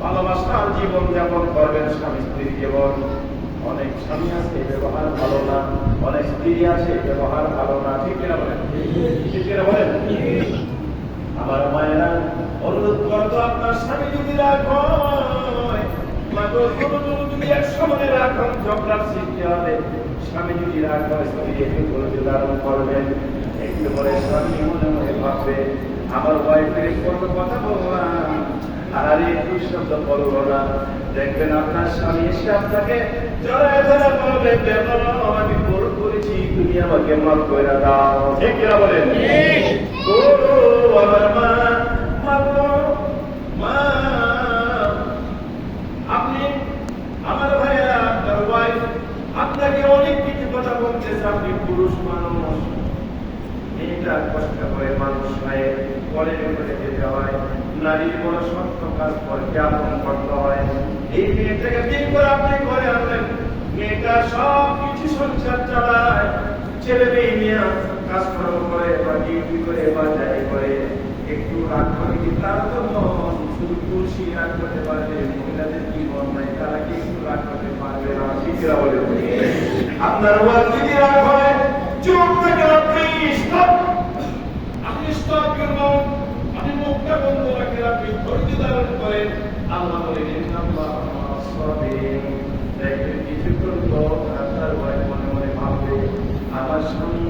ভালোবাসার জীবন যাপন করবেন, স্বামী স্ত্রীর জীবন। অনেক স্বামী আছে ব্যবহার ভালো না, অনেক স্ত্রী আছে ব্যবহার ভালো না, ঠিক কিনা বলেন? ঠিক কিনা বলেন? আমার মায়েরা অনুরোধ করতো, আপনার স্বামী যদি রাগ হয়, যদি এক সময় রাগ হয় ঝগড়ার সৃষ্টি হবে। স্বামী যদি রাগ হয়, স্ত্রী একটু ধৈর্য ধারণ করবেন। একটু পরে স্বামী মনে মনে ভাববে, আমার ওয়াইফের কত কথা বললাম, আর একটু শব্দ বলবো না। দেখবেন আপনার স্বামী এসে আপনাকে জড়ায় ধরে বলবে, আমি ভুল করেছি, তুমি আমাকে মাফ করে দাও। ঠিক কিনা বলেন? আমার মা, মা, আপনি আমার ভাইয়েরা, আপনার ওয়াইফ আপনাকে অনেক কিছু কথা বলতেছে, আপনি পুরুষ মানুষ, এটা কষ্ট করে মানুষ হয়, পরে করে যেতে হয়, নারীর বড় সত্য কাজ করে জ্ঞাপন করতে হয়। এই মেয়েটাকে দিন করে আপনি করে আনলেন, মেয়েটা সব কিছু সংসার চালায়, ছেলে মেয়ে নিয়ে কাজকর্ম করে বা ডিউটি করে বা যাই করে, একটু রাগ করে কি তার তো মন শুধু খুশি রাগ করতে পারবে? মহিলাদের কি মন নাই, তারা কি একটু রাগ করতে পারবে না? শিক্ষিরা বলে আপনার ওয়াজ যদি রাগ হয়, চুপ থেকে আপনি স্টপ, আপনি স্টপ করবেন, আপনি মুখটা বন্ধ রাখেন, আপনি ধৈর্য ধারণ করেন। আল্লাহ বলেন, দেখবেন কিছুক্ষণ পর আপনার ওয়াইফ মনে মনে ভাববে, আমার স্বামী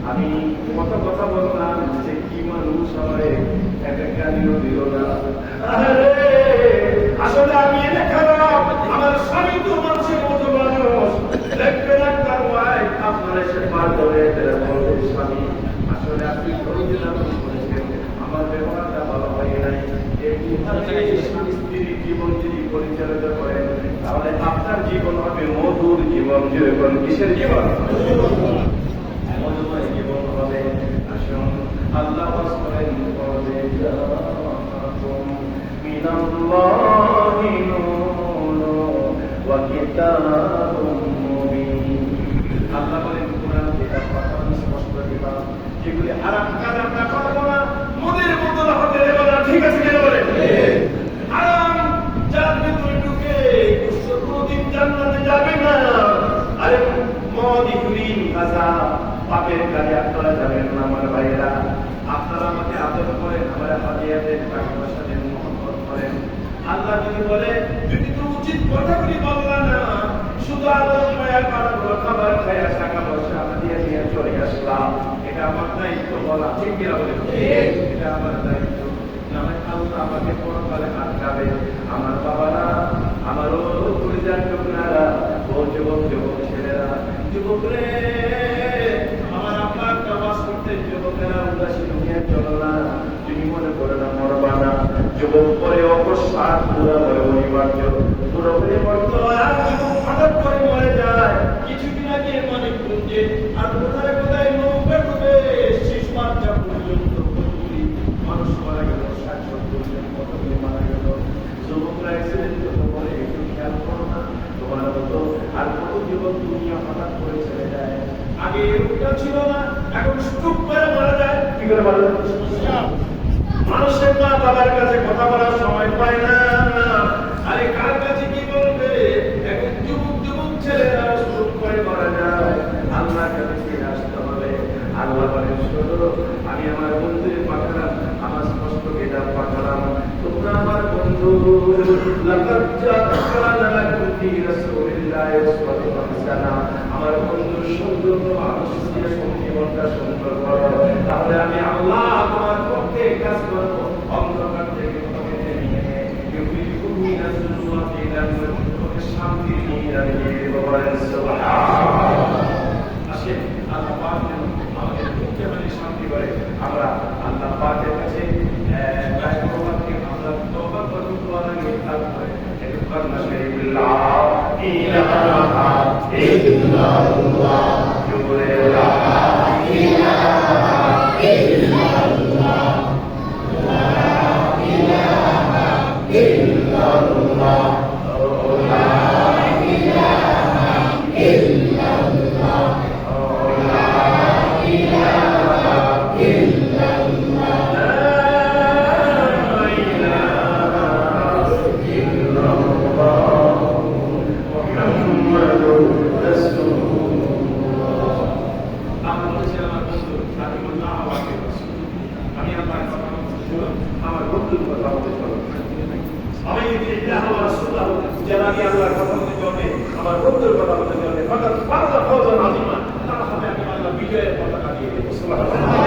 আমি কত কথা বললাম, যে কি মানুষ, আমার একটা গালিও দিল না। আসলে আমি এটা খারাপ, আমার স্বামী তো মানুষের মতো মানুষ। দেখবেন আপনার ওয়াইফ আপনার এসে পার করে বলবে, স্বামী আসলে আপনি ধৈর্য ধারণ করেছেন, আমার ব্যবহারটা ভালো হয় নাই। স্বামী স্ত্রীর জীবন যদি পরিচালিত করেন, তাহলে আপনার জীবন হবে মধুর জীবন। যেরকম কিসের জীবন? মধুময় জীবন হবে। আসুন আল্লাহ করেন, মিনাল্লাহি নূরুন ওয়া কিতাবুম মুবিন। আল্লাহ বলেন, কোরআন কিতাব কথা স্পষ্ট কিতাব, যেগুলি হারাম কাজ আমরা করব না, মনের মতো হবে না। ঠিক আছে কিনা বলেন? হারাম যার ভিতরে ঢুকে কোনদিন জান্নাতে যাবে না। আরে মদ, ইউরিন, গাঁজা, পাপের কাজে আপনারা যাবেন না। আমার ভাইয়েরা, আপনারা আমাকে আদর করেন, আমার হাদিয়া দেন, টাকা পয়সা দেন, মহব্বত করেন। আল্লাহ যদি বলে, যদি তো উচিত কথাগুলি বললা না, শুধু আদর মায়া করাগুলো, খাবার খাইয়া টাকা পয়সা হাদিয়া দিয়ে চলে আসলাম, এটা আমার দায়িত্ব বলা। ঠিক কিনা বলেন? এটা আমার দায়িত্ব। আল্লাহ আমাকে পরকালে আটকাবে। আমার বাবারা, আমারও পরিবার লোকনারা, ও যুবক যুবক ছেলেরা, যুবক রে, আমার আব্বা একটা বাস করতে, যুবকেরা উদাসীন নিয়ে চলো না। তুমি মনে করে না মরবা না, যুবক পরে অকস্মাৎ পুরা বলে অনিবার্য, পুরো পরিবর্ত হঠাৎ করে মরে যায়। কিছুদিন আগে মনে করছে, আর কোথায় কোথায় নৌকা ডুবে শেষ মাত্রা পর্যন্ত মানুষ মারা গেল, 60-70 জন কতগুলি মারা গেল। যুবকরা অ্যাক্সিডেন্ট করে, একটু খেয়াল করো না তোমার মতো আর কত যুবক দুনিয়া হঠাৎ করে ছেড়ে যায়। আগে এরকমটা ছিল না, এখন স্ট্রোক করে মারা যায়। কি করে মারা যায়? মানুষের মা বাবার কাছে কথা বলার সময় পায় না। আরে কার কাছে কি বলবে? এখন যুবক যুবক ছেলেরা স্ট্রোক করে মারা যায়। আল্লাহর কাছে ফিরে আসতে হবে। আল্লাহ বলেন, শোনো, আমি আমার বন্ধুদের পাঠালাম, আমার স্পষ্ট কিতাব পাঠালাম, তোমরা আমার বন্ধু। লাকাদ জাআকা লাকুম ফি রাসূলিল্লাহি উসওয়াতুন হাসানাহ। আমার বন্ধুর সৌন্দর্য আদর্শ দিয়ে জীবনটা সুন্দর করো, তাহলে আমি আল্লাহ তোমার পক্ষে কাজ করব। অন্ধকার থেকে তোমাকে নিয়ে তোমাকে শান্তি নিয়ে বলেন সুবহানাল্লাহ। আসেন আল্লাহ পাক আমাদের মুখে মানে শান্তি করে। আমরা আল্লাহ পাকের কাছে আমরা তওবা করব, দোয়া লাগে কাজ করে। একটু কান্না করে লা ইলাহা ইল্লাল্লাহ, জোরে লা ইলাহা ইল্লাল্লাহ, লা ইলাহা ইল্লাল্লাহ, লা ইলাহা ইল্লাল্লাহ, লা ইলাহা ইল্লাল্লাহ, লা ইলাহা শুনুন আমার বন্ধুর কথা বলতে চলো আমি আমার রাসূলুল্লাহ যারা কি আল্লাহর কথা বলতে চলবে আমার বন্ধুর কথা বলতে চলবে হঠাৎ পারদা ফৌজন আজিমা তার হাতে আমি আল্লাহ বিজয়ের পতাকা দিয়ে দেবো সুবহানাল্লাহ